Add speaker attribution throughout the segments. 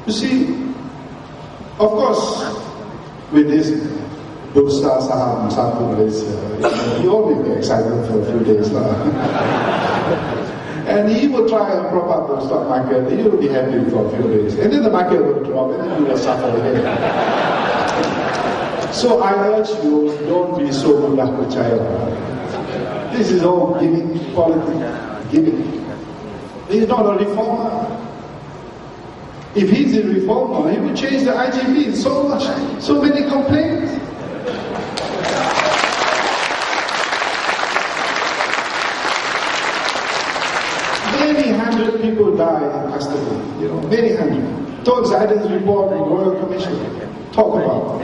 Speaker 1: You see, of course, with this Bursa Saham Satu Malaysia, you all will be excited for a few days now. And he will try and prop up the stock market, and you will be happy for a few days. And then the market will drop, and then you will suffer again. So I urge you, don't be so mudah percaya. This is all gimmick politics, gimmick. He's not a reformer. If he's a reformer, he would change the IGP. So much, so many complaints. Many hundred people die in custody. Many hundred. Datuk Zaid's report in Royal Commission talk about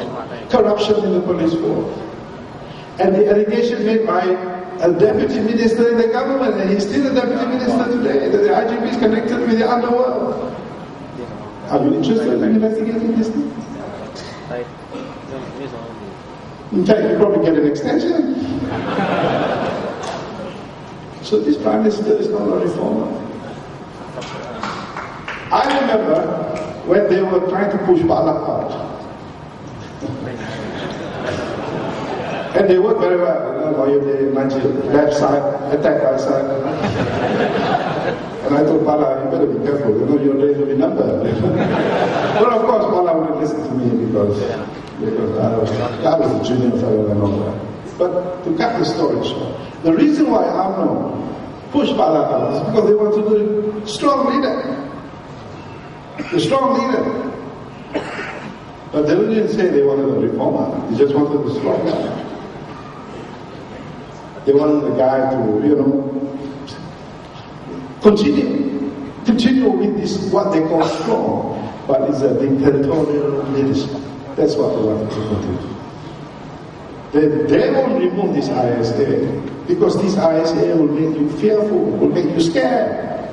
Speaker 1: corruption in the police force. And the allegation made by a deputy minister in the government, and he's still a deputy minister today, that the IGP is connected with the underworld. Are you interested in investigating this thing? In fact, you probably get an extension. So this Prime Minister is not a reformer. I remember when they were trying to push Bala out. And they worked very well. Lawyer Najib, left side, attack right side. And I told Bala, you better be careful, your days will be numbered. But of course, Bala wouldn't listen to me because I was a junior fellow and all that. But to cut the story short, the reason why UMNO pushed Bala out is because they wanted a strong leader. A strong leader. But they didn't say they wanted a reformer, they just wanted a strong guy. They wanted a guy to, continue with this, what they call strong, but it's a dictatorial leadership. That's what they wanted to do. They won't remove this ISA, because this ISA will make you fearful, will make you scared.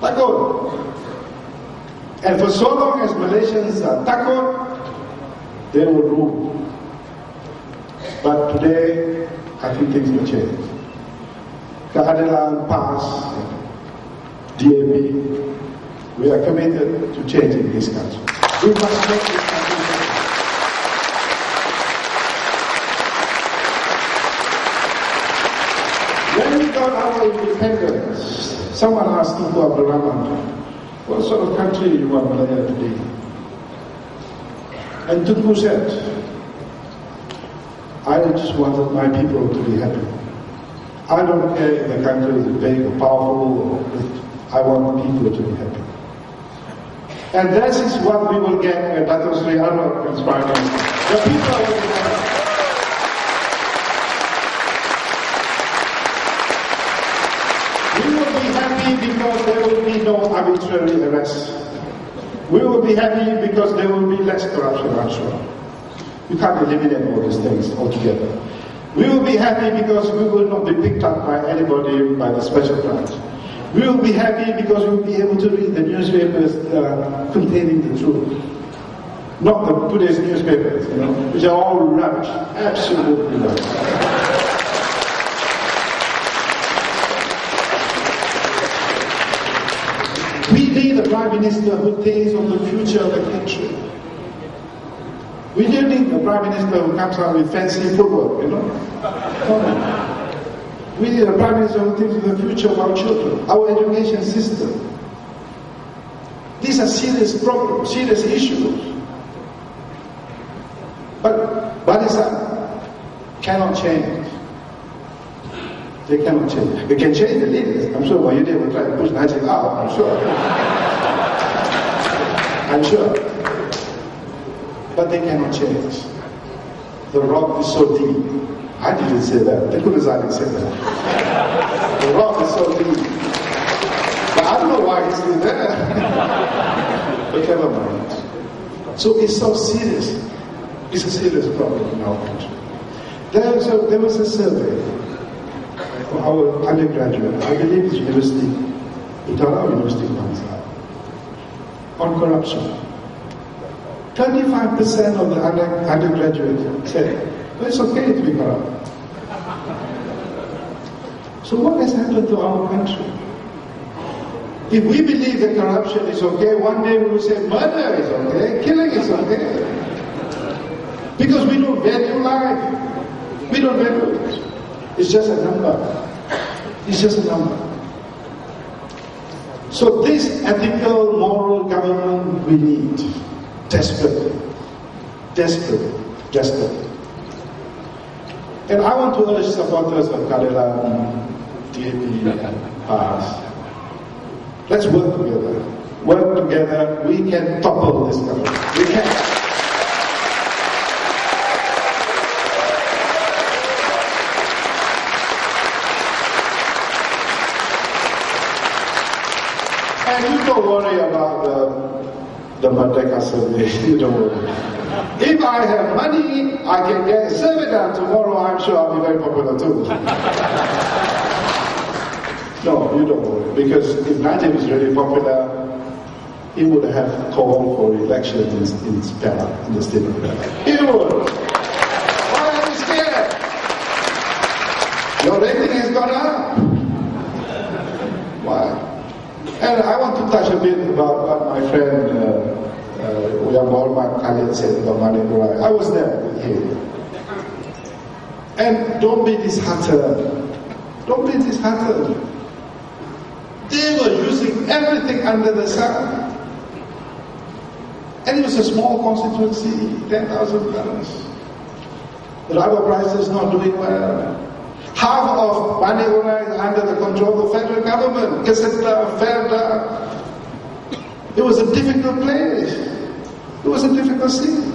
Speaker 1: Takut. And for so long as Malaysians are takut, they will rule. But today, I think things will change. Keadilan PAS, DAB, we are committed to changing this country. We must make this country better. When we got our independence, someone asked Tunku Abdul Rahman, what sort of country you want Malaya to be? And Tunku said, I just wanted my people to be happy. I don't care if the country is big or powerful, I want people to be happy. And that is what we will get when Datuk Sri Anwar becomes Prime Minister. The people will be happy. We will be happy because there will be no arbitrary arrests. We will be happy because there will be less corruption, I'm sure. You can't eliminate all these things altogether. We will be happy because we will not be picked up by anybody by the special branch. We will be happy because we will be able to read the newspapers containing the truth. Not today's newspapers, which are all rubbish, absolutely rubbish. We need a Prime Minister who thinks of the future of the country. We don't need a Prime Minister who comes out with fancy footwork, No. We need a Prime Minister who thinks of the future of our children, our education system. These are serious problems, serious issues. But Barisan cannot change. They cannot change. They can change the leaders. I'm sure Wahideh will try to push Najib out, I'm sure. I'm sure. But they cannot change. The rock is so deep. I didn't say that. Datuk Zaid said that. The rock is so deep. But I don't know why he's still there. But never mind. So it's so serious. It's a serious problem in our country. There was a survey for our undergraduate, I believe it's University, Utara University Bangsa, on corruption. 35% of the undergraduates said, well, it's okay to be corrupt. So what has happened to our country? If we believe that corruption is okay, one day we will say murder is okay, killing is okay. Because we don't value life. We don't value it. It's just a number. It's just a number. So this ethical, moral government we need. Desperately. Desperately. Desperately. And I want to urge supporters of Kadela, DAP, PAS. Let's work together. Work together. We can topple this government. We can. And you don't worry about the Merdeka survey. You don't worry. If I have money, I can get a survey done tomorrow. I'm sure I'll be very popular too. No, you don't worry. Because if Najib is really popular, he would have called for elections in Perak, in the state of Perak. He would. Why are you scared? Your rating has gone up. Why? And I want to touch a bit about what my friend Yang Khalid said about Mani Murai. I was there with him. And don't be disheartened. Don't be disheartened. They were using everything under the sun. And it was a small constituency, 10,000 tons. The rubber price is not doing well. Half of Mani Murai is under the control of the federal government. Keseta, Ferda. It was a difficult place. It was a difficult city.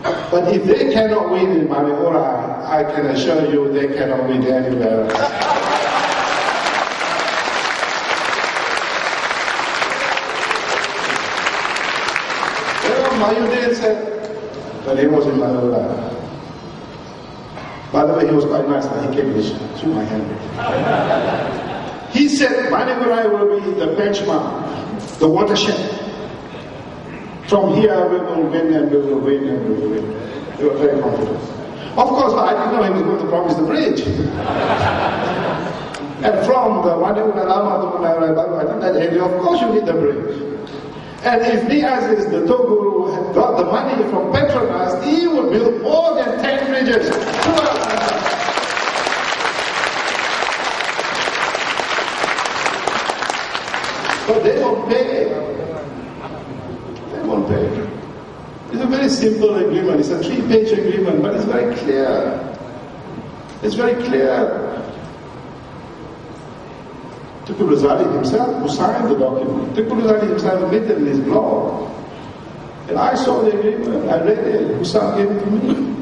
Speaker 1: But if they cannot win in Mani Murai, I can assure you they cannot win anywhere else. Mayudin said that he was in Mani Murai. By the way, he was quite nice. He came and shook my hand. He said Mani Murai will be the benchmark, the watershed. From here we will win and we will win and we will win. They were very confident. Of course, I didn't know he was going to promise the bridge. And from the Mani Murai Lama to Mani Murai Baru, I think that area, of course you need the bridge. And if Niaz is the Toguru had got the money from Petronas, he would build more than 10 bridges. But they won't pay. They won't pay. It's a very simple agreement. It's a 3-page agreement, but it's very clear. It's very clear. Datuk Zaid himself who signed the document. Datuk Zaid himself admitted in his blog. And I saw the agreement, I read it, Hussain gave it to me.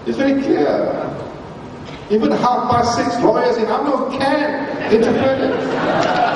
Speaker 1: It's very clear. Even 6:30 lawyers in UMNO can interpret it.